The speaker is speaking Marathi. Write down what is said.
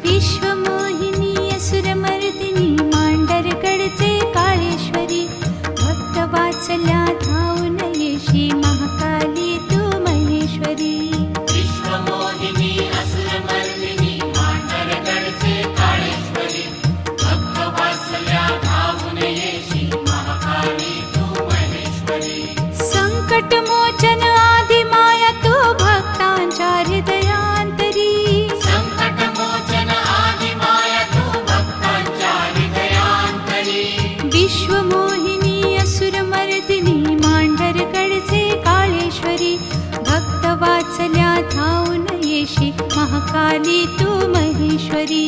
विश्वमोहिनी असुरमर्दिनी मांडरगडचे काळेश्वरी भक्तवात्सल्या धावून येशी महाकाली तू महेश्वरी विश्वमोहिनी असुरमर्दिनी मांडरगडचे काळेश्वरी भक्तवात्सल्या धावून येशी महाकाली तू महेश्वरी संकटमोचन आदिमाया तू भक्तांच्या हृदयांतरी संकटमोचन आदिमाया तू भक्तांच्या हृदयांतरी विश्वमोहिनी असुरमर्दिनी मांडरगडचे काळेश्वरी भक्तवात्सल्या धावून येशी महाकाली तू महेश्वरी